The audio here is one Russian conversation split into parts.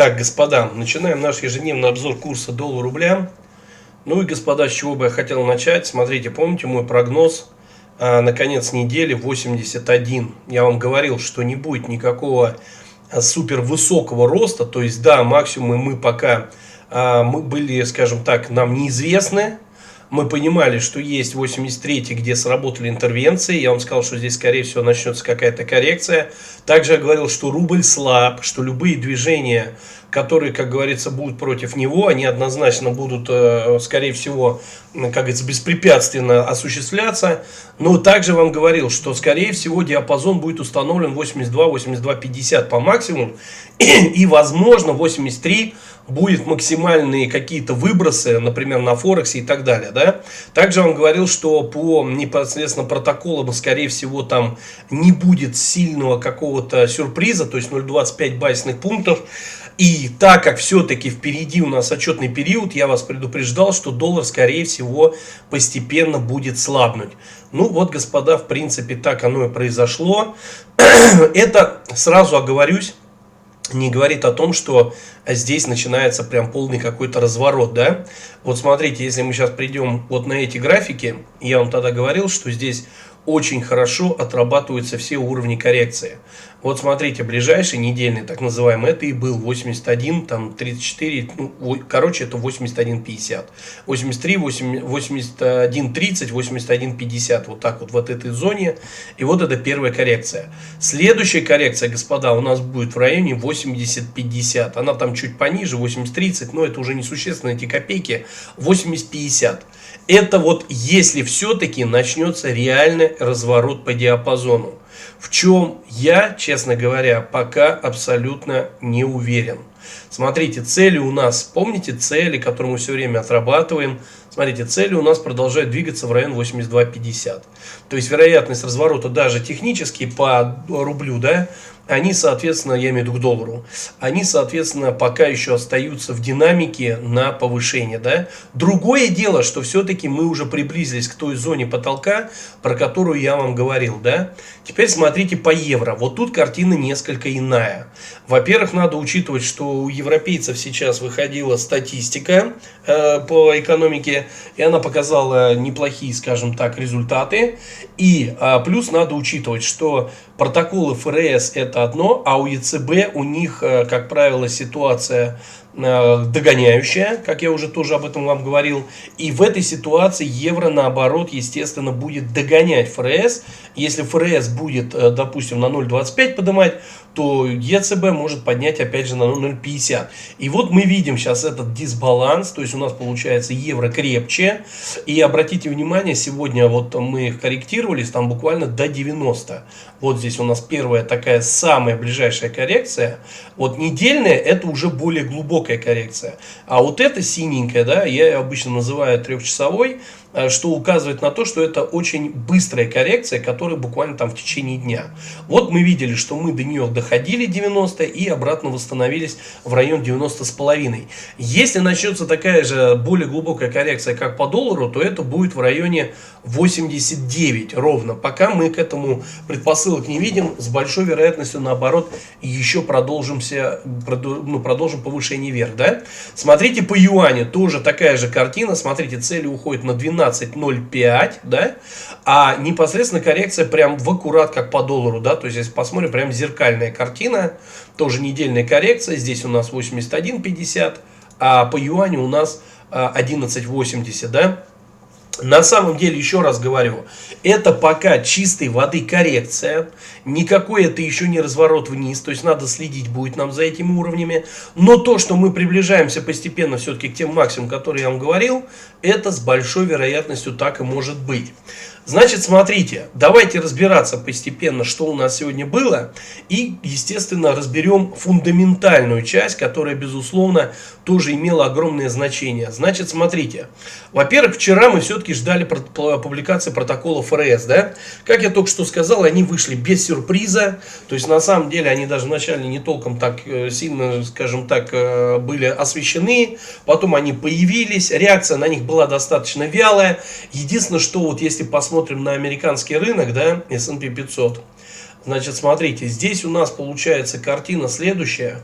Так, господа, начинаем наш ежедневный обзор курса доллар-рубля. Ну и, господа, с чего бы я хотел начать? Смотрите, помните мой прогноз на конец недели 81? Я вам говорил, что не будет никакого супер высокого роста. То есть, да, максимумы мы пока мы были, скажем так, нам неизвестны. Мы понимали, что есть 83, где сработали интервенции. Я вам сказал, что здесь, скорее всего, начнется какая-то коррекция. Также я говорил, что рубль слаб, что любые движения, которые, как говорится, будут против него, они однозначно будут, скорее всего, как говорится, беспрепятственно осуществляться. Но также вам говорил, что, скорее всего, диапазон будет установлен 82-82-50 по максимуму. И, возможно, 83 будет максимальные какие-то выбросы, например, на Форексе и так далее. Да? Также вам говорил, что по непосредственно протоколам, скорее всего, там не будет сильного какого-то сюрприза, то есть 0,25 базисных пунктов. И так как все-таки впереди у нас отчетный период, я вас предупреждал, что доллар, скорее всего, постепенно будет слабнуть. Ну вот, господа, в принципе, так оно и произошло. Это, сразу оговорюсь, не говорит о том, что здесь начинается прям полный какой-то разворот, да. Вот смотрите, если мы сейчас придем вот на эти графики, я вам тогда говорил, что здесь очень хорошо отрабатываются все уровни коррекции. Вот смотрите, ближайший недельный, так называемый, это и был 81, там 34, ну, короче, это 81.50. 83, 81.30, 81.50, вот так вот в этой зоне. И вот это первая коррекция. Следующая коррекция, господа, у нас будет в районе 80.50. Она там чуть пониже, 80.30, но это уже несущественно, эти копейки. 80.50. Это вот если все-таки начнется реальный разворот по диапазону. В чем я, честно говоря, пока абсолютно не уверен. Смотрите, цели у нас, помните цели, которые мы все время отрабатываем? Смотрите, цели у нас продолжают двигаться в район 82.50. То есть вероятность разворота даже технически по рублю, да, они, соответственно, я имею в виду к доллару, они, соответственно, пока еще остаются в динамике на повышение, да. Другое дело, что все-таки мы уже приблизились к той зоне потолка, про которую я вам говорил, да. Теперь смотрите по евро. Вот тут картина несколько иная. Во-первых, надо учитывать, что у европейцев сейчас выходила статистика по экономике, и она показала неплохие, скажем так, результаты. И плюс надо учитывать, что протоколы ФРС это одно, а у ЕЦБ у них, как правило, ситуация догоняющая, как я уже тоже об этом вам говорил. И в этой ситуации евро, наоборот, естественно, будет догонять ФРС. Если ФРС будет, допустим, на 0,25 поднимать, то ЕЦБ может поднять опять же на 0,50. И вот мы видим сейчас этот дисбаланс, то есть у нас получается евро крепче. И обратите внимание, сегодня вот мы их корректировались, там буквально до 90. Вот здесь у нас первая такая самая ближайшая коррекция. Вот недельная это уже более глубокая коррекция. А вот эта синенькая, да, я ее обычно называю трехчасовой, что указывает на то, что это очень быстрая коррекция, которая буквально там в течение дня. Вот мы видели, что мы до нее доходили 90 и обратно восстановились в район 90,5. Если начнется такая же более глубокая коррекция, как по доллару, то это будет в районе 89 ровно. Пока мы к этому предпосылок не видим, с большой вероятностью наоборот еще продолжим повышение вверх. Да? Смотрите по юаню, тоже такая же картина. Смотрите, цели уходят на 12.05, да, а непосредственно коррекция прям в аккурат, как по доллару, да, то есть если посмотрим, прям зеркальная картина, тоже недельная коррекция, здесь у нас 81.50, а по юаню у нас 11.80, да. На самом деле, еще раз говорю, это пока чистой воды коррекция, никакой это еще не разворот вниз, то есть надо следить будет нам за этими уровнями, но то, что мы приближаемся постепенно все-таки к тем максимумам, которые я вам говорил, это с большой вероятностью так и может быть. Значит, смотрите, давайте разбираться постепенно, что у нас сегодня было, и, естественно, разберем фундаментальную часть, которая, безусловно, тоже имела огромное значение. Значит, смотрите, во-первых, вчера мы все-таки ждали публикации протокола ФРС, да? Как я только что сказал, они вышли без сюрприза, то есть, на самом деле, они даже вначале не толком так сильно, скажем так, были освещены, потом они появились, реакция на них была достаточно вялая. Единственное, что вот если посмотрим на американский рынок, да, S&P 500, Значит, смотрите, здесь у нас получается картина следующая.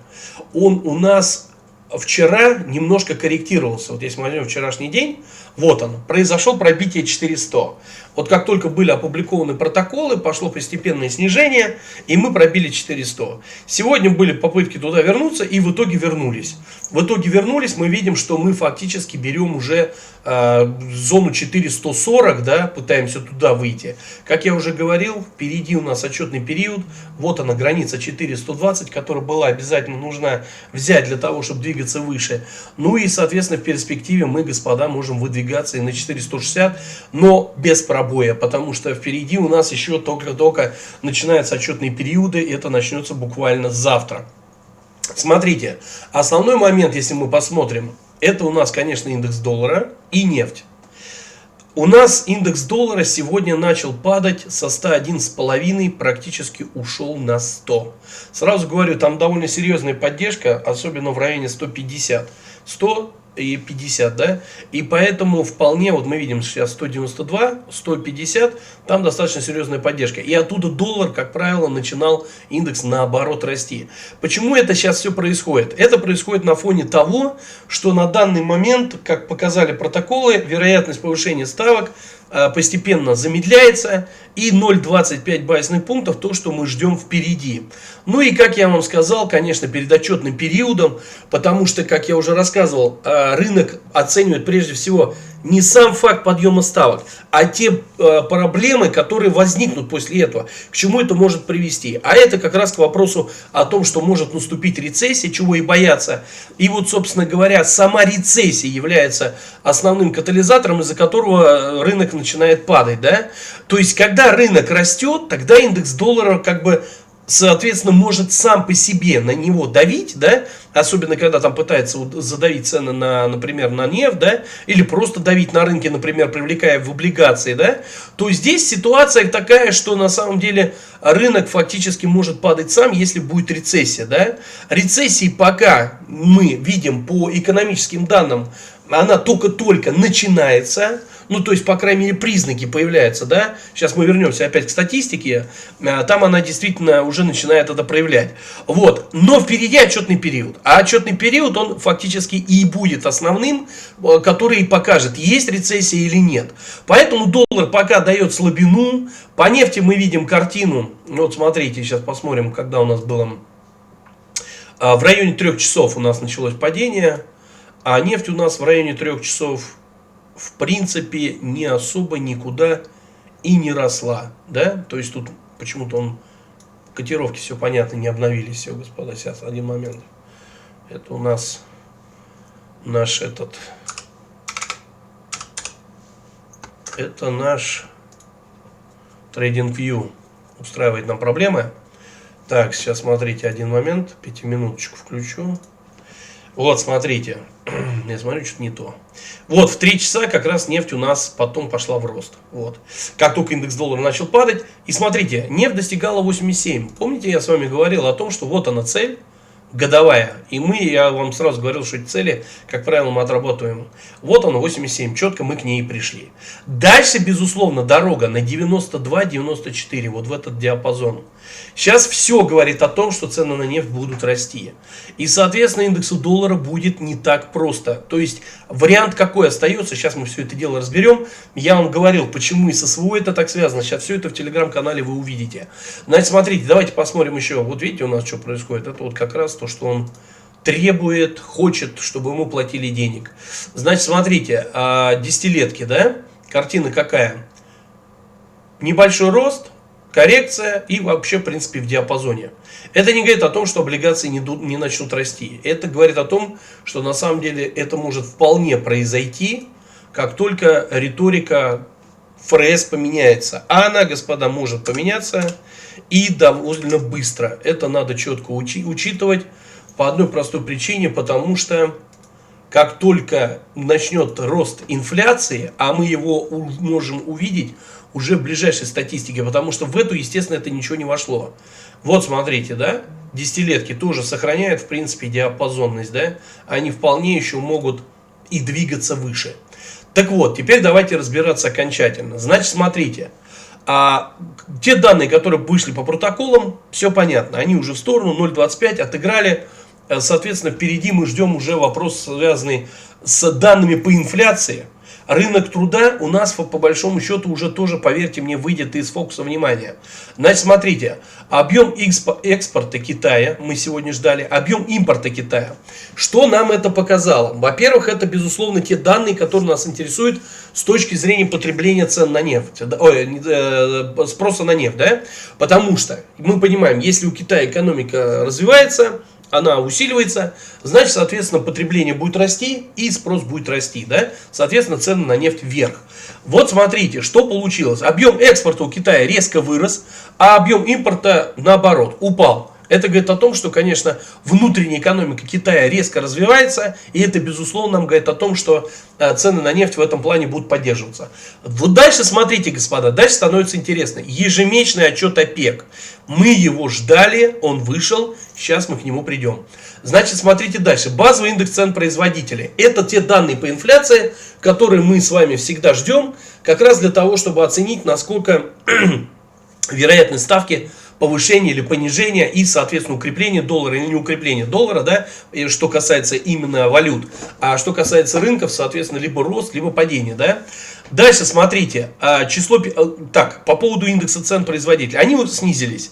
Он у нас вчера немножко корректировался. Вот если мы возьмем вчерашний день, вот он, произошло пробитие 400. Вот как только были опубликованы протоколы, пошло постепенное снижение, и мы пробили 400. Сегодня были попытки туда вернуться, и в итоге вернулись. В итоге вернулись, мы видим, что мы фактически берем уже зону 440, да, пытаемся туда выйти. Как я уже говорил, впереди у нас отчетный период. Вот она, граница 420, которая была обязательно нужна взять для того, чтобы двигаться выше. Ну и, соответственно, в перспективе мы, господа, можем выдвигаться и на 460, но без пробоя, потому что впереди у нас еще только-только начинаются отчетные периоды, и это начнется буквально завтра. Смотрите, основной момент, если мы посмотрим, это у нас, конечно, индекс доллара и нефть. У нас индекс доллара сегодня начал падать со 101,5, практически ушел на 100. Сразу говорю, там довольно серьезная поддержка, особенно в районе 150. 100 и 50, да, и поэтому вполне, вот мы видим сейчас 192, 150, там достаточно серьезная поддержка, и оттуда доллар, как правило, начинал индекс наоборот расти. Почему это сейчас все происходит? Это происходит на фоне того, что на данный момент, как показали протоколы, вероятность повышения ставок постепенно замедляется, и 0,25 базисных пунктов то, что мы ждем впереди. Ну и, как я вам сказал, конечно, перед отчетным периодом, потому что, как я уже рассказывал, рынок оценивает прежде всего не сам факт подъема ставок, а те проблемы, которые возникнут после этого. К чему это может привести? А это как раз к вопросу о том, что может наступить рецессия, чего и бояться. И вот, собственно говоря, сама рецессия является основным катализатором, из-за которого рынок начинает падать. Да? То есть, когда рынок растет, тогда индекс доллара как бы, соответственно, может сам по себе на него давить, да, особенно когда там пытается задавить цены на, например, на нефть, да, или просто давить на рынке, например, привлекая в облигации, да, то здесь ситуация такая, что на самом деле рынок фактически может падать сам, если будет рецессия, да. Рецессии пока мы видим по экономическим данным, она только-только начинается. Ну, то есть, по крайней мере, признаки появляются, да. Сейчас мы вернемся опять к статистике. Там она действительно уже начинает это проявлять. Вот. Но впереди отчетный период. А отчетный период, он фактически и будет основным, который покажет, есть рецессия или нет. Поэтому доллар пока дает слабину. По нефти мы видим картину. Вот, смотрите, сейчас посмотрим, когда у нас было. В районе 3 часов у нас началось падение. А нефть у нас в районе 3 часов... в принципе, не особо никуда и не росла, да, то есть тут почему-то котировки, все понятно, не обновились, все, господа, сейчас, один момент, это у нас наш это наш TradingView устраивает нам проблемы. Так, сейчас смотрите, один момент, 5-минуточку включу. Вот, смотрите, я смотрю, что-то не то. Вот, в 3 часа как раз нефть у нас потом пошла в рост. Вот. Как только индекс доллара начал падать. И смотрите, нефть достигала 87. Помните, я с вами говорил о том, что вот она цель годовая. И я вам сразу говорил, что эти цели, как правило, мы отрабатываем. Вот она, 87. Четко мы к ней пришли. Дальше, безусловно, дорога на 92-94. Вот в этот диапазон. Сейчас все говорит о том, что цены на нефть будут расти. И, соответственно, индексу доллара будет не так просто. То есть, вариант какой остается, сейчас мы все это дело разберем. Я вам говорил, почему и со СВО это так связано. Сейчас все это в телеграм-канале вы увидите. Значит, смотрите, давайте посмотрим еще. Вот видите, у нас что происходит. Это вот как раз то, что он требует, хочет, чтобы ему платили денег. Значит, смотрите, десятилетки, да? Картина какая? Небольшой рост. Коррекция и вообще, в принципе, в диапазоне. Это не говорит о том, что облигации не начнут расти. Это говорит о том, что на самом деле это может вполне произойти, как только риторика ФРС поменяется. А она, господа, может поменяться и довольно быстро. Это надо четко учитывать по одной простой причине, потому что как только начнет рост инфляции, а мы его можем увидеть уже в ближайшей статистике, потому что в эту, естественно, это ничего не вошло. Вот смотрите, да, десятилетки тоже сохраняют, в принципе, диапазонность, да, они вполне еще могут и двигаться выше. Так вот, теперь давайте разбираться окончательно. Значит, смотрите, Те данные, которые вышли по протоколам, все понятно. Они уже в сторону 0,25 отыграли. Соответственно, впереди мы ждем уже вопрос, связанный с данными по инфляции. Рынок труда у нас, по большому счету, уже тоже, поверьте мне, выйдет из фокуса внимания. Значит, смотрите, объем экспорта Китая мы сегодня ждали, объем импорта Китая. Что нам это показало? Во-первых, это, безусловно, те данные, которые нас интересуют с точки зрения потребления цен на нефть, спроса на нефть, да? Потому что мы понимаем, если у Китая экономика развивается, она усиливается, значит, соответственно, потребление будет расти и спрос будет расти, да? Соответственно, цены на нефть вверх. Вот смотрите, что получилось. Объем экспорта у Китая резко вырос, а объем импорта, наоборот, упал. Это говорит о том, что, конечно, внутренняя экономика Китая резко развивается, и это, безусловно, нам говорит о том, что цены на нефть в этом плане будут поддерживаться. Вот дальше смотрите, господа, дальше становится интересно. Ежемесячный отчет ОПЕК. Мы его ждали, он вышел, сейчас мы к нему придем. Значит, смотрите дальше. Базовый индекс цен производителей. Это те данные по инфляции, которые мы с вами всегда ждем, как раз для того, чтобы оценить, насколько вероятны ставки повышение или понижение и, соответственно, укрепление доллара или не укрепление доллара, да, что касается именно валют. А что касается рынков, соответственно, либо рост, либо падение, да. Дальше смотрите, так, по поводу индекса цен производителей. Они вот снизились,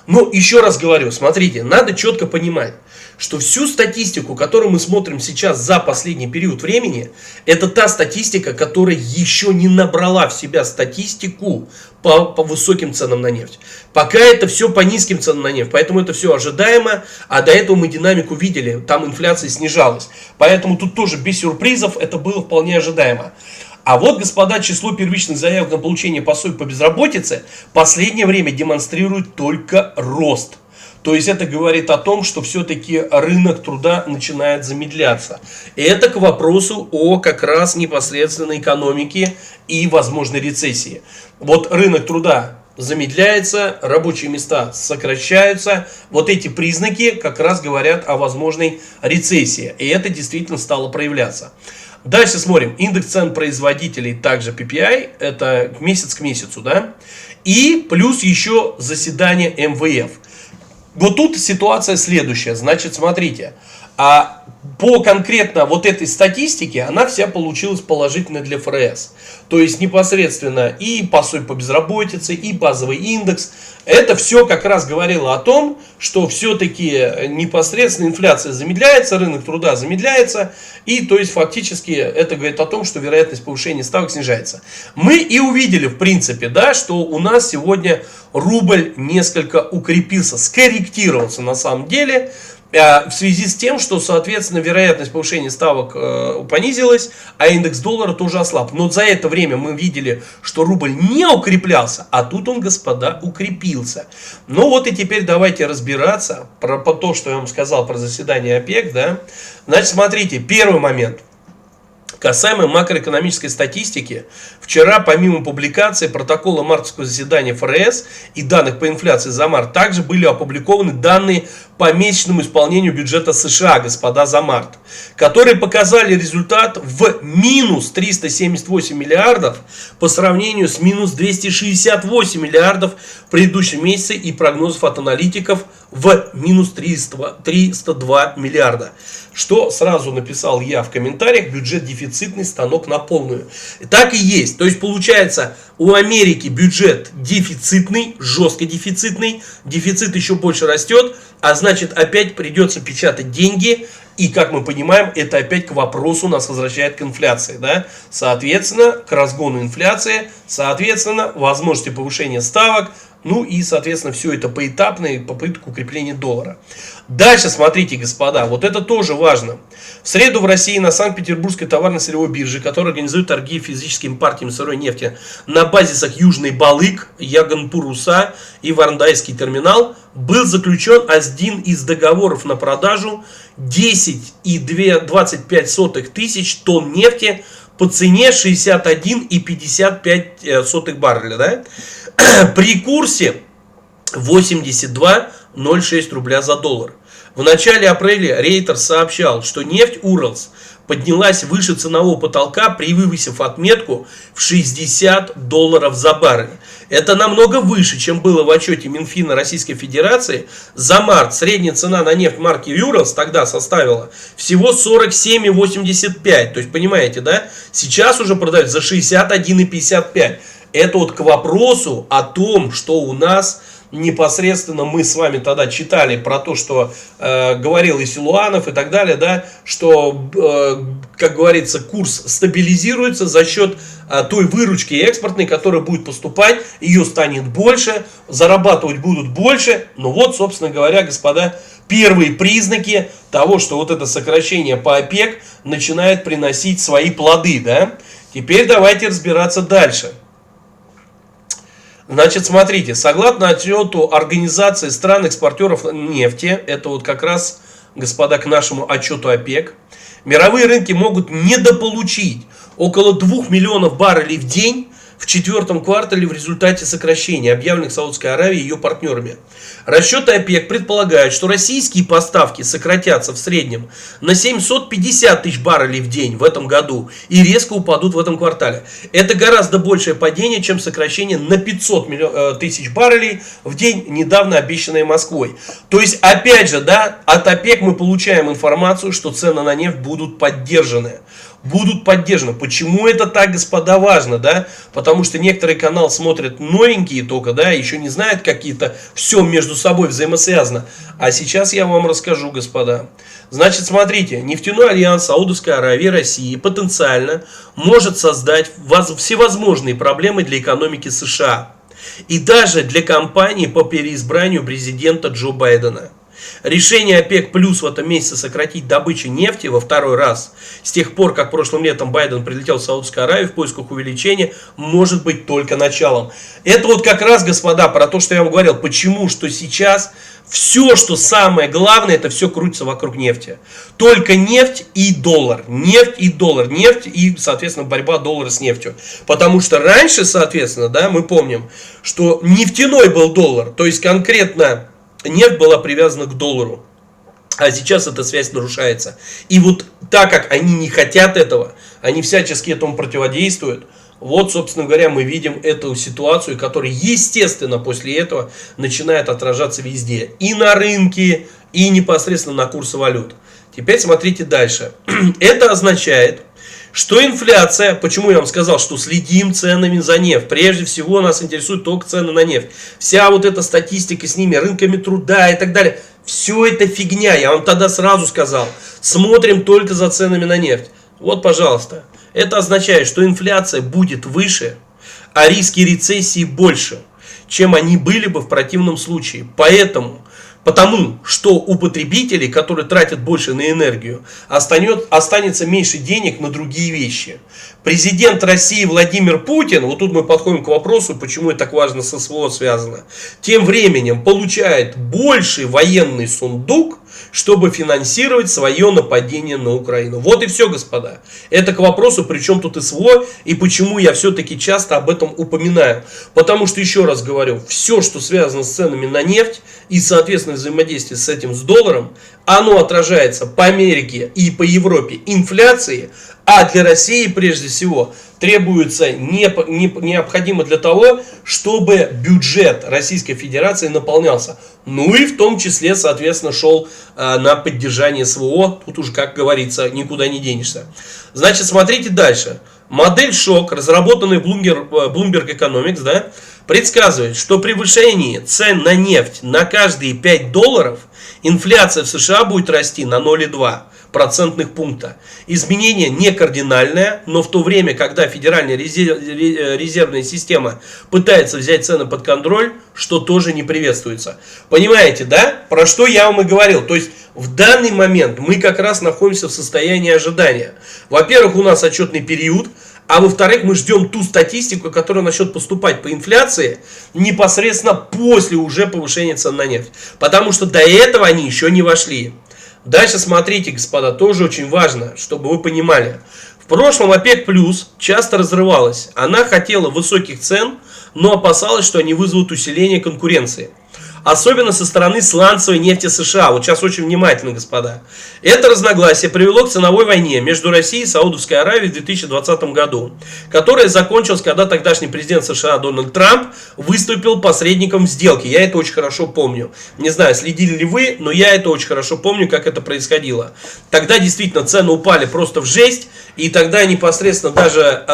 но еще раз говорю, смотрите, надо четко понимать, что всю статистику, которую мы смотрим сейчас за последний период времени, это та статистика, которая еще не набрала в себя статистику по высоким ценам на нефть. Пока это все по низким ценам на нефть, поэтому это все ожидаемо, а до этого мы динамику видели, там инфляция снижалась. Поэтому тут тоже без сюрпризов это было вполне ожидаемо. А вот, господа, число первичных заявок на получение пособий по безработице в последнее время демонстрирует только рост. То есть это говорит о том, что все-таки рынок труда начинает замедляться. И это к вопросу о как раз непосредственной экономике и возможной рецессии. Вот рынок труда замедляется, рабочие места сокращаются. Вот эти признаки как раз говорят о возможной рецессии. И это действительно стало проявляться. Дальше смотрим. Индекс цен производителей, также PPI, это месяц к месяцу, да? И плюс еще заседание МВФ. Вот тут ситуация следующая. Значит, смотрите, по конкретно вот этой статистике, она вся получилась положительной для ФРС. То есть непосредственно и пособие по безработице, и базовый индекс. Это все как раз говорило о том, что все-таки непосредственно инфляция замедляется, рынок труда замедляется. И то есть фактически это говорит о том, что вероятность повышения ставок снижается. Мы и увидели в принципе, да, что у нас сегодня рубль несколько укрепился, скорректировался на самом деле. В связи с тем, что, соответственно, вероятность повышения ставок понизилась, а индекс доллара тоже ослаб. Но за это время мы видели, что рубль не укреплялся, а тут он, господа, укрепился. Ну вот и теперь давайте разбираться про то, что я вам сказал про заседание ОПЕК. Да? Значит, смотрите, первый момент. Касаемо макроэкономической статистики, вчера помимо публикации протокола мартовского заседания ФРС и данных по инфляции за март, также были опубликованы данные по месячному исполнению бюджета США, господа, за март, которые показали результат в минус 378 миллиардов по сравнению с минус 268 миллиардов в предыдущем месяце и прогнозов от аналитиков в минус 302 миллиарда. Что сразу написал я в комментариях: бюджет дефицитный, станок на полную. Так и есть. То есть получается, у Америки бюджет дефицитный, жестко дефицитный, дефицит еще больше растет, а значит опять придется печатать деньги. И, как мы понимаем, это опять к вопросу нас возвращает к инфляции. Да? Соответственно, к разгону инфляции, соответственно, возможности повышения ставок, ну и, соответственно, все это поэтапная попытка укрепления доллара. Дальше смотрите, господа, вот это тоже важно. В среду в России на Санкт-Петербургской товарно-сырьевой бирже, которая организует торги физическими партиями сырой нефти на базисах Южный Балык, Ягантур-Уса и Варндайский терминал, был заключен один из договоров на продажу 10,25 тысяч тонн нефти по цене 61,55 барреля. Да? При курсе 82,06 рубля за доллар. В начале апреля Reuters сообщал, что нефть Уралс поднялась выше ценового потолка, превысив отметку в $60 за баррель. Это намного выше, чем было в отчете Минфина Российской Федерации. За март средняя цена на нефть марки Уралс тогда составила всего 47,85. То есть, понимаете, да? Сейчас уже продают за 61,55. Это вот к вопросу о том, что у нас непосредственно мы с вами тогда читали про то, что говорил и Силуанов и так далее, да, что, как говорится, курс стабилизируется за счет той выручки экспортной, которая будет поступать, ее станет больше, зарабатывать будут больше. Ну вот, собственно говоря, господа, первые признаки того, что вот это сокращение по ОПЕК начинает приносить свои плоды, да. Теперь давайте разбираться дальше. Значит, смотрите, согласно отчету Организации стран-экспортеров нефти, это вот как раз, господа, к нашему отчету ОПЕК, мировые рынки могут недополучить около 2 миллионов баррелей в день в четвертом квартале в результате сокращения, объявленных Саудовской Аравией и ее партнерами. Расчеты ОПЕК предполагают, что российские поставки сократятся в среднем на 750 тысяч баррелей в день в этом году и резко упадут в этом квартале. Это гораздо большее падение, чем сокращение на 500 тысяч баррелей в день, недавно обещанное Москвой. То есть, опять же, да, от ОПЕК мы получаем информацию, что цены на нефть будут поддержаны. Будут поддержаны. Почему это так, господа, важно, да? Потому что некоторые каналы смотрят новенькие только, да, еще не знают какие-то, все между собой взаимосвязано. А сейчас я вам расскажу, господа. Значит, смотрите, нефтяной альянс Саудовской Аравии и России потенциально может создать всевозможные проблемы для экономики США. И даже для кампании по переизбранию президента Джо Байдена. Решение ОПЕК плюс в этом месяце сократить добычу нефти во второй раз, с тех пор, как прошлым летом Байден прилетел в Саудовскую Аравию в поисках увеличения, может быть только началом. Это вот как раз, господа, про то, что я вам говорил, почему, что сейчас все, что самое главное, это все крутится вокруг нефти. Только нефть и доллар, нефть и, соответственно, борьба доллара с нефтью. Потому что раньше, соответственно, да, мы помним, что нефтяной был доллар, то есть конкретно нефть была привязана к доллару, а сейчас эта связь нарушается. И вот так как они не хотят этого, они всячески этому противодействуют, вот, собственно говоря, мы видим эту ситуацию, которая, естественно, после этого начинает отражаться везде. И на рынке, и непосредственно на курсе валют. Теперь смотрите дальше. Это означает, что инфляция, почему я вам сказал, что следим ценами за нефть, прежде всего нас интересуют только цены на нефть. Вся вот эта статистика с ними, рынками труда и так далее, все это фигня, я вам тогда сразу сказал. Смотрим только за ценами на нефть. Вот, пожалуйста, это означает, что инфляция будет выше, а риски рецессии больше, чем они были бы в противном случае. Потому что у потребителей, которые тратят больше на энергию, останется меньше денег на другие вещи. Президент России Владимир Путин, вот тут мы подходим к вопросу, почему это так важно со СВО связано, тем временем получает больший военный сундук, чтобы финансировать свое нападение на Украину. Вот и все, господа. Это к вопросу, при чем тут СВО и почему я все-таки часто об этом упоминаю. Потому что, еще раз говорю, все, что связано с ценами на нефть и, соответственно, взаимодействие с этим, с долларом, оно отражается по Америке и по Европе инфляцией, а для России, прежде всего, требуется необходимо для того, чтобы бюджет Российской Федерации наполнялся. Ну и в том числе, соответственно, шел на поддержание СВО. Тут уже, как говорится, никуда не денешься. Значит, смотрите дальше. Модель ШОК, разработанная Bloomberg Economics, да, предсказывает, что при повышении цен на нефть на каждые $5 инфляция в США будет расти на 0,2 процентных пункта. Изменение не кардинальное, но в то время, когда Федеральная резервная система пытается взять цены под контроль, что тоже не приветствуется. Понимаете, да? Про что я вам и говорил. То есть в данный момент мы как раз находимся в состоянии ожидания. Во-первых, у нас отчетный период, а во-вторых, мы ждем ту статистику, которая начнет поступать по инфляции непосредственно после уже повышения цен на нефть. Потому что до этого они еще не вошли. Дальше смотрите, господа, тоже очень важно, чтобы вы понимали. В прошлом ОПЕК плюс часто разрывалась. Она хотела высоких цен, но опасалась, что они вызовут усиление конкуренции. особенно со стороны сланцевой нефти США. Вот сейчас очень внимательно, господа. Это разногласие привело к ценовой войне между Россией и Саудовской Аравией в 2020 году, которая закончилась, когда тогдашний президент США Дональд Трамп выступил посредником в сделке. Я это очень хорошо помню. Не знаю, следили ли вы, но я это очень хорошо помню, как это происходило. Тогда действительно цены упали просто в жесть, и тогда непосредственно даже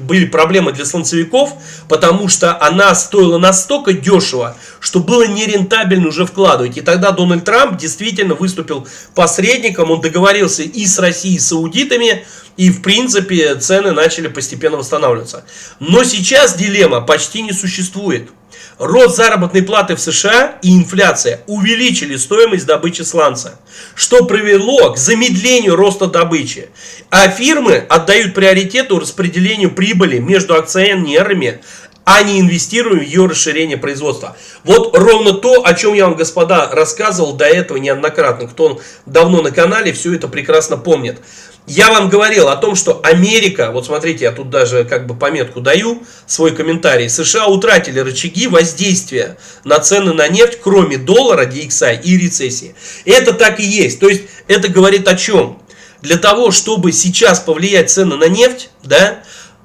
были проблемы для сланцевиков, потому что она стоила настолько дешево, что было нерентабельно уже вкладывать. И тогда Дональд Трамп действительно выступил посредником, он договорился и с Россией, и с саудитами, и в принципе цены начали постепенно восстанавливаться. Но сейчас дилемма почти не существует. Рост заработной платы в США и инфляция увеличили стоимость добычи сланца, что привело к замедлению роста добычи. А фирмы отдают приоритету распределению прибыли между акционерами, а не инвестируя в ее расширение производства. Вот ровно то, о чем я вам, господа, рассказывал до этого неоднократно. Кто давно на канале, все это прекрасно помнит. Я вам говорил о том, что Америка, вот смотрите, я тут даже как бы пометку даю, свой комментарий, США утратили рычаги воздействия на цены на нефть, кроме доллара, DXY и рецессии. Это так и есть. То есть это говорит о чем? Для того, чтобы сейчас повлиять цены на нефть, да,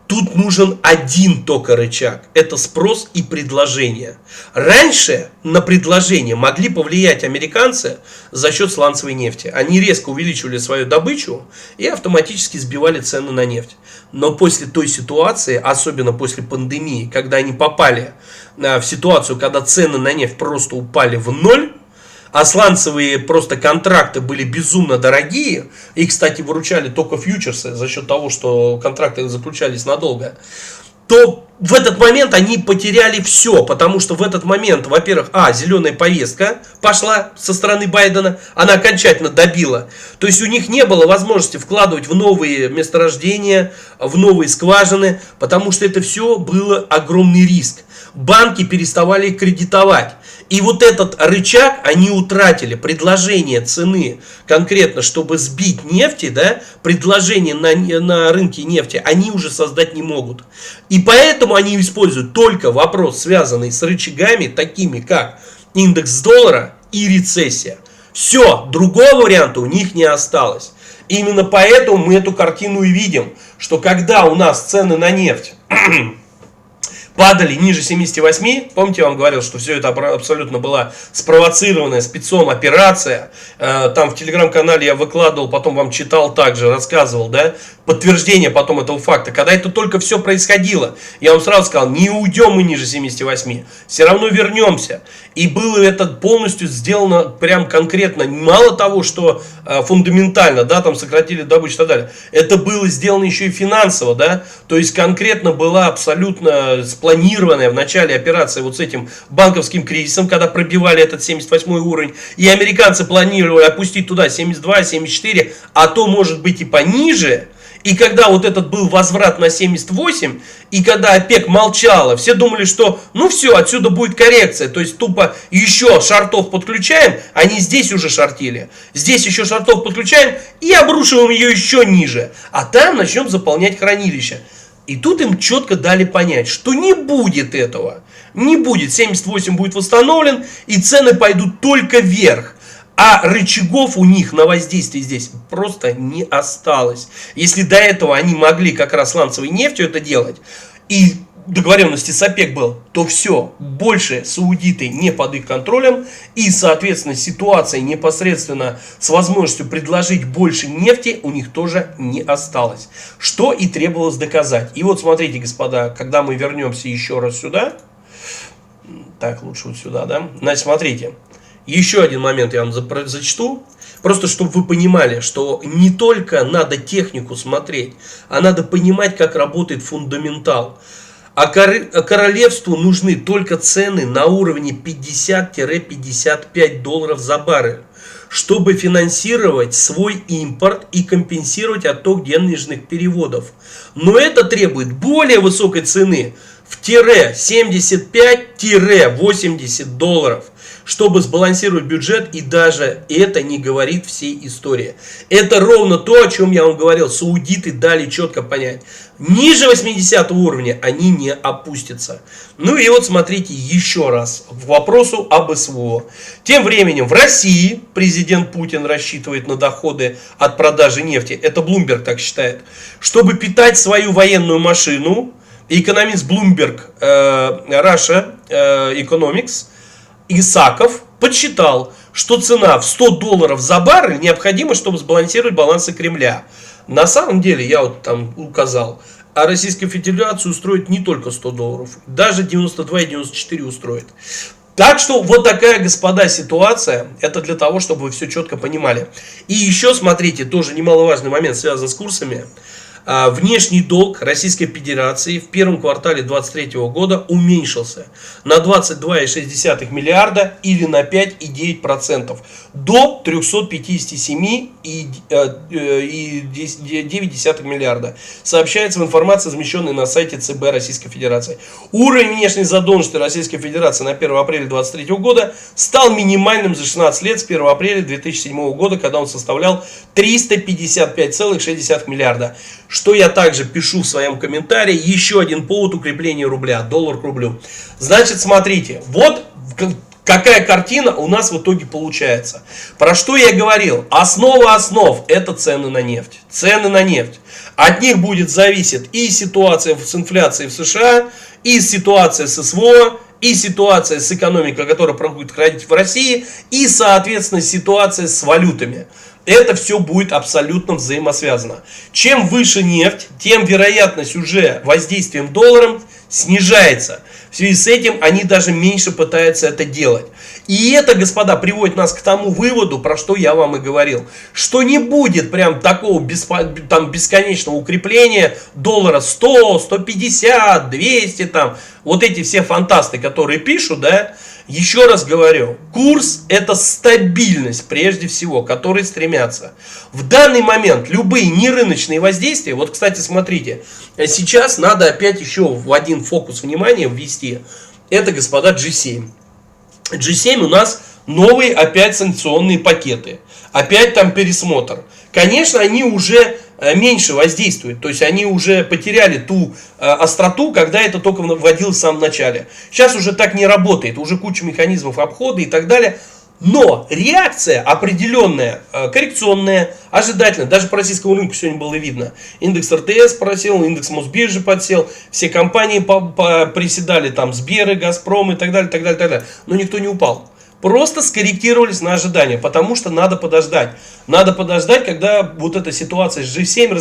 тут нужен один только рычаг. Это спрос и предложение. Раньше на предложение могли повлиять американцы за счет сланцевой нефти. Они резко увеличивали свою добычу и автоматически сбивали цены на нефть. Но после той ситуации, особенно после пандемии, когда они попали в ситуацию, когда цены на нефть просто упали в ноль, а сланцевые просто контракты были безумно дорогие, и, кстати, выручали только фьючерсы за счет того, что контракты заключались надолго, то в этот момент они потеряли все, потому что в этот момент, во-первых, зеленая повестка пошла со стороны Байдена, она окончательно добила. То есть у них не было возможности вкладывать в новые месторождения, в новые скважины, потому что это все было огромный риск. Банки переставали кредитовать. И вот этот рычаг они утратили, предложение цены конкретно, чтобы сбить нефти, да, предложение на рынке нефти они уже создать не могут. И поэтому они используют только вопрос, связанный с рычагами, такими как индекс доллара и рецессия. Все, другого варианта у них не осталось. Именно поэтому мы эту картину и видим, что когда у нас цены на нефть падали ниже 78, помните, я вам говорил, что все это абсолютно была спровоцированная спецом операция. Там в телеграм-канале я выкладывал, потом вам читал также, рассказывал, да, подтверждение потом этого факта. Когда это только все происходило, я вам сразу сказал, не уйдем мы ниже 78, все равно вернемся. И было это полностью сделано прям конкретно, мало того, что фундаментально, да, там сократили добычу и так далее, это было сделано еще и финансово, да, то есть конкретно была абсолютно спланированная в начале операция вот с этим банковским кризисом, когда пробивали этот 78 уровень, и американцы планировали опустить туда 72, 74, а то может быть и пониже. И когда вот этот был возврат на 78, и когда ОПЕК молчала, все думали, что ну все, отсюда будет коррекция. То есть тупо еще шортов подключаем, они здесь уже шортили. Здесь еще шортов подключаем и обрушиваем ее еще ниже. А там начнем заполнять хранилище. И тут им четко дали понять, что не будет этого. Не будет. 78 будет восстановлен, и цены пойдут только вверх. А рычагов у них на воздействие здесь просто не осталось. Если до этого они могли как раз сланцевой нефтью это делать, и договоренности с ОПЕК был, то все, больше саудиты не под их контролем, и, соответственно, ситуация непосредственно с возможностью предложить больше нефти у них тоже не осталось. Что и требовалось доказать. И вот смотрите, господа, когда мы вернемся еще раз сюда, так, лучше вот сюда, да, значит, смотрите. Еще один момент я вам зачту, просто чтобы вы понимали, что не только надо технику смотреть, а надо понимать, как работает фундаментал. А королевству нужны только цены на уровне 50-55 долларов за баррель, чтобы финансировать свой импорт и компенсировать отток денежных переводов. Но это требует более высокой цены в 75-80 долларов, чтобы сбалансировать бюджет, и даже это не говорит всей истории. Это ровно то, о чем я вам говорил. Саудиты дали четко понять. Ниже 80 уровня они не опустятся. Ну и вот смотрите еще раз к вопросу об СВО. Тем временем в России президент Путин рассчитывает на доходы от продажи нефти. Это Bloomberg так считает. Чтобы питать свою военную машину, экономист Bloomberg Russia Economics Исаков подсчитал, что цена в $100 за баррель необходима, чтобы сбалансировать балансы Кремля. На самом деле, я вот там указал, а Российскую Федерацию устроит не только $100, даже 92 и 94 устроит. Так что вот такая, господа, ситуация. Это для того, чтобы вы все четко понимали. И еще смотрите, тоже немаловажный момент связан с курсами. Внешний долг Российской Федерации в первом квартале 2023 года уменьшился на 22,6 миллиарда или на 5,9% до 357,9 миллиарда. Сообщается в информации, размещенной на сайте ЦБ Российской Федерации. Уровень внешней задолженности Российской Федерации на 1 апреля 2023 года стал минимальным за 16 лет с 1 апреля 2007 года, когда он составлял 355,6 миллиарда. Что я также пишу в своем комментарии, еще один повод укрепления рубля, доллар к рублю. Значит, смотрите, вот какая картина у нас в итоге получается. Про что я говорил? Основа основ – это цены на нефть. Цены на нефть. От них будет зависеть и ситуация с инфляцией в США, и ситуация с СВО, и ситуация с экономикой, которая проходит в России, и, соответственно, ситуация с валютами. Это все будет абсолютно взаимосвязано. Чем выше нефть, тем вероятность уже воздействием долларом снижается. В связи с этим они даже меньше пытаются это делать. И это, господа, приводит нас к тому выводу, про что я вам и говорил. Что не будет прям такого бесконечного укрепления доллара 100, 150, 200 там. Вот эти все фантасты, которые пишут, да. Еще раз говорю, курс – это стабильность прежде всего, к которой стремятся. В данный момент любые нерыночные воздействия, вот, кстати, смотрите, сейчас надо опять еще в один фокус внимания ввести, это, господа, G7. G7 у нас новые опять санкционные пакеты, опять там пересмотр. Конечно, они уже меньше воздействуют, то есть они уже потеряли ту остроту, когда это только вводилось в самом начале. Сейчас уже так не работает, уже куча механизмов обхода и так далее. Но реакция определенная, коррекционная, ожидательная. Даже по российскому рынку сегодня было видно. Индекс РТС просел, индекс Мосбиржи подсел. Все компании приседали, там Сберы, Газпром и так далее, так далее, так далее. Но никто не упал. Просто скорректировались на ожидания, потому что надо подождать. Надо подождать, когда вот эта ситуация с G7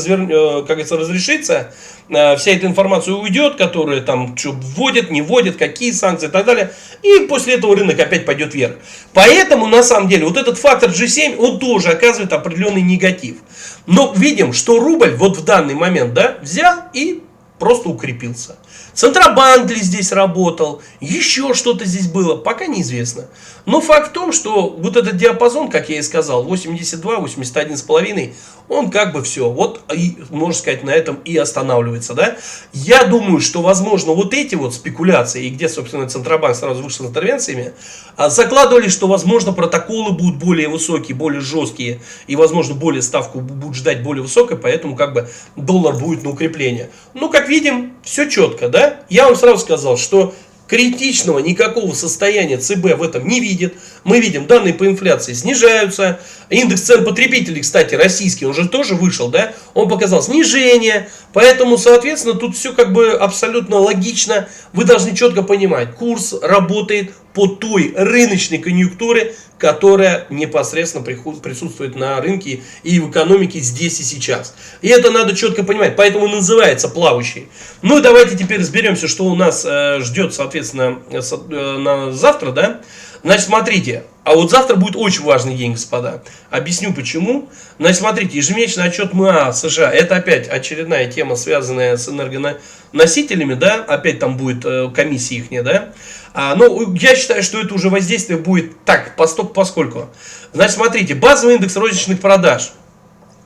разрешится, вся эта информация уйдет, которая там что вводят, не вводят, какие санкции и так далее. И после этого рынок опять пойдет вверх. Поэтому, на самом деле, вот этот фактор G7, он тоже оказывает определенный негатив. Но видим, что рубль вот в данный момент, да, взял и просто укрепился. Центробанк ли здесь работал, еще что-то здесь было, пока неизвестно. Но факт в том, что вот этот диапазон, как я и сказал, 82, 81,5, он как бы все, вот, и, можно сказать, на этом и останавливается, да. Я думаю, что, возможно, вот эти вот спекуляции, и где, собственно, Центробанк сразу вышел с интервенциями, закладывали, что, возможно, протоколы будут более высокие, более жесткие, и, возможно, более ставку будут ждать более высокой, поэтому, как бы, доллар будет на укрепление. Ну, как видим, все четко, да. Я вам сразу сказал, что критичного никакого состояния ЦБ в этом не видит. Мы видим, данные по инфляции снижаются. Индекс цен потребителей, кстати, российский, он же тоже вышел, да? Он показал снижение. Поэтому, соответственно, тут все как бы абсолютно логично. Вы должны четко понимать, курс работает по той рыночной конъюнктуре, которая непосредственно присутствует на рынке и в экономике здесь и сейчас. И это надо четко понимать, поэтому называется плавающий. Ну и давайте теперь разберемся, что у нас ждет, соответственно, на завтра, да? Значит, смотрите, а вот завтра будет очень важный день, господа. Объясню почему. Значит, смотрите, ежемесячный отчет МА США, это опять очередная тема, связанная с энергоносителями, да? Опять там будет комиссия их, да? Но я считаю, что это уже воздействие будет так, поскольку. Значит, смотрите, базовый индекс розничных продаж.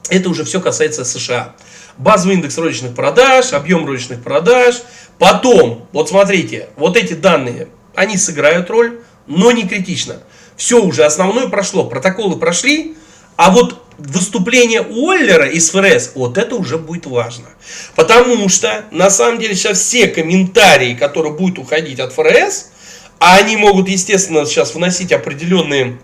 Это уже все касается США. Базовый индекс розничных продаж, объем розничных продаж. Потом, вот смотрите, вот эти данные, они сыграют роль. но не критично. Все уже основное прошло, протоколы прошли, а вот выступление Уоллера из ФРС, вот это уже будет важно. Потому что, на самом деле, сейчас все комментарии, которые будут уходить от ФРС, а они могут, естественно, сейчас вносить определенные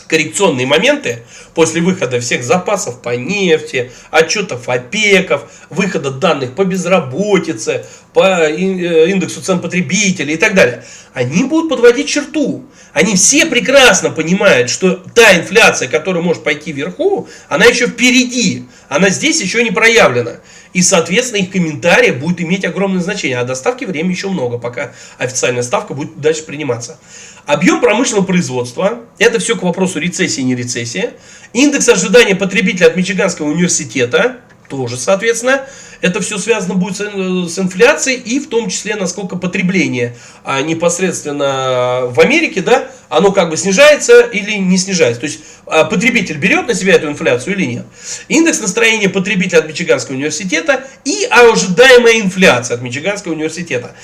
коррекционные моменты после выхода всех запасов по нефти, отчетов ОПЕКов, выхода данных по безработице, по индексу цен потребителей и так далее. Они будут подводить черту. Они все прекрасно понимают, что та инфляция, которая может пойти вверху, она еще впереди. Она здесь еще не проявлена. И, соответственно, их комментарии будут иметь огромное значение. А до ставки времени еще много, пока официальная ставка будет дальше приниматься. Объем промышленного производства, это все к вопросу рецессии и не рецессии. Индекс ожидания потребителя от Мичиганского университета, тоже, соответственно, это все связано будет с инфляцией и в том числе, насколько потребление непосредственно в Америке, да, оно как бы снижается или не снижается. То есть потребитель берет на себя эту инфляцию или нет. Индекс настроения потребителя от Мичиганского университета и ожидаемая инфляция от Мичиганского университета.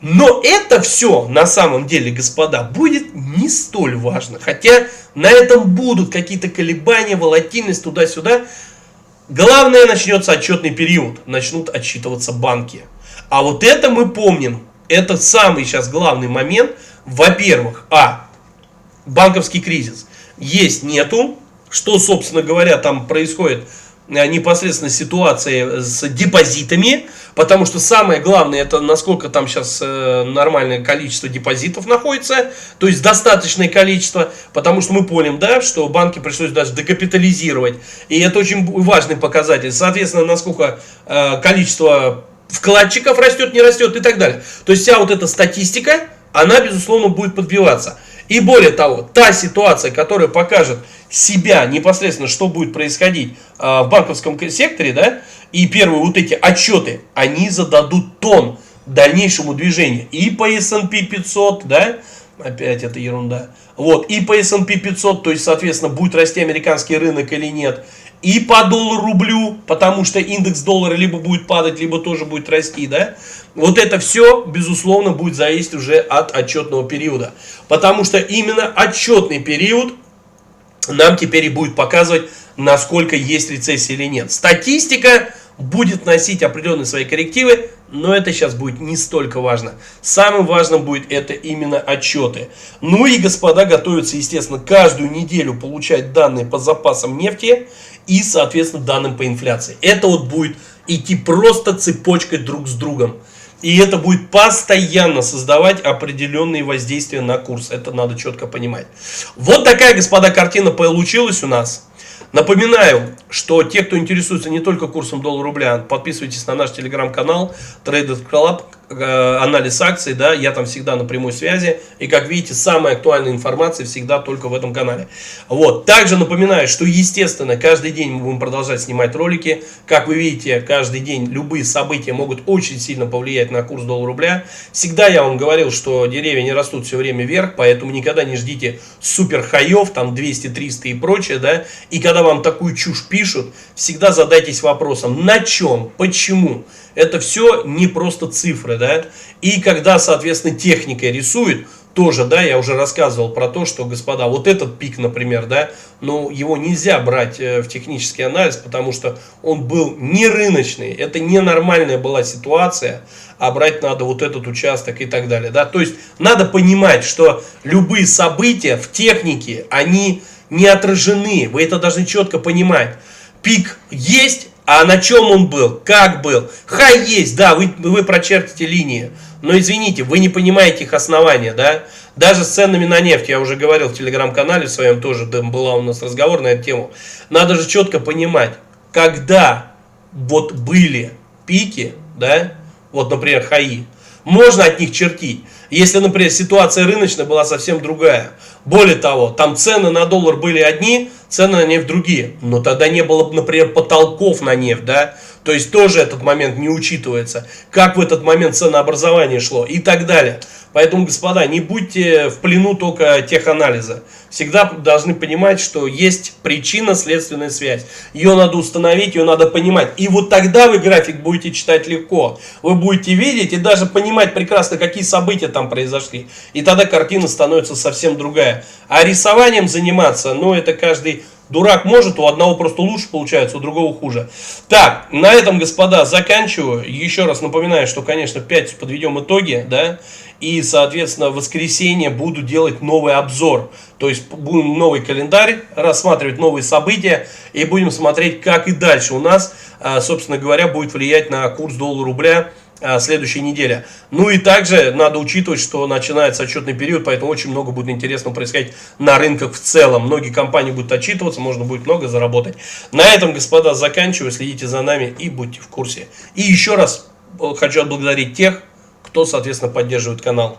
Но это все на самом деле, господа, будет не столь важно. Хотя на этом будут какие-то колебания, волатильность туда-сюда. Главное, начнется отчетный период, начнут отчитываться банки. А вот это мы помним, это самый сейчас главный момент. Во-первых, банковский кризис есть, нету, что, собственно говоря, там происходит непосредственно ситуации с депозитами, потому что самое главное, это насколько там сейчас нормальное количество депозитов находится, то есть достаточное количество, потому что мы помним, да, что банки пришлось даже декапитализировать, и это очень важный показатель, соответственно, насколько количество вкладчиков растет, не растет и так далее. То есть вся вот эта статистика, она, безусловно, будет подбиваться. И более того, та ситуация, которая покажет себя непосредственно, что будет происходить в банковском секторе, да, и первые вот эти отчеты, они зададут тон дальнейшему движению. И по S&P 500, да, опять это ерунда, вот, и по S&P 500, то есть, соответственно, будет расти американский рынок или нет, и по доллару-рублю, потому что индекс доллара либо будет падать, либо тоже будет расти, да. Вот это все, безусловно, будет зависеть уже от отчетного периода. Потому что именно отчетный период нам теперь и будет показывать, насколько есть рецессия или нет. Статистика будет носить определенные свои коррективы, но это сейчас будет не столько важно. Самым важным будет это именно отчеты. Ну и, господа, готовятся, естественно, каждую неделю получать данные по запасам нефти и, соответственно, данным по инфляции. Это вот будет идти просто цепочкой друг с другом. И это будет постоянно создавать определенные воздействия на курс. Это надо четко понимать. Вот такая, господа, картина получилась у нас. Напоминаю, что те, кто интересуется не только курсом доллара-рубля, подписывайтесь на наш телеграм-канал Trader Club, анализ акций, да, я там всегда на прямой связи. И как видите, самая актуальная информация всегда только в этом канале. Вот. Также напоминаю, что, естественно, каждый день мы будем продолжать снимать ролики. Как вы видите, каждый день любые события могут очень сильно повлиять на курс доллара-рубля. Всегда я вам говорил, что деревья не растут все время вверх, поэтому никогда не ждите супер хаев, там 200, 300 и прочее, да. И когда вам такую чушь пишут, всегда задайтесь вопросом, на чем, почему. Это все не просто цифры, да. И когда, соответственно, техника рисует, тоже, да, я уже рассказывал про то, что, господа, вот этот пик, например, да, ну, его нельзя брать в технический анализ, потому что он был не рыночный, это ненормальная была ситуация, а брать надо вот этот участок и так далее, да. То есть надо понимать, что любые события в технике, они не отражены, вы это должны четко понимать. Пик есть, а на чем он был, как был. Хай есть, да, вы прочертите линии, но извините, вы не понимаете их основания, да. Даже с ценами на нефть, я уже говорил в телеграм-канале своем, тоже была у нас разговор на эту тему. Надо же четко понимать, когда вот были пики, да, вот, например, хаи, можно от них чертить. Если, например, ситуация рыночная была совсем другая. Более того, там цены на доллар были одни, цены на нефть другие. Но тогда не было бы, например, потолков на нефть, да? То есть тоже этот момент не учитывается. Как в этот момент ценообразование шло и так далее. Поэтому, господа, не будьте в плену только теханализа. Всегда должны понимать, что есть причинно-следственная связь. Ее надо установить, ее надо понимать. И вот тогда вы график будете читать легко. Вы будете видеть и даже понимать прекрасно, какие события там произошли. И тогда картина становится совсем другая. А рисованием заниматься, ну это каждый дурак может, у одного просто лучше получается, у другого хуже. Так, на этом, господа, заканчиваю. Еще раз напоминаю, что, конечно, в пятницу подведем итоги, да, и, соответственно, в воскресенье буду делать новый обзор. То есть, будем новый календарь, рассматривать новые события, и будем смотреть, как и дальше у нас, собственно говоря, будет влиять на курс доллара-рубля следующей неделе. Ну и также надо учитывать, что начинается отчетный период, поэтому очень много будет интересного происходить на рынках в целом. Многие компании будут отчитываться, можно будет много заработать. На этом, господа, заканчиваю. Следите за нами и будьте в курсе. И еще раз хочу отблагодарить тех, кто, соответственно, поддерживает канал.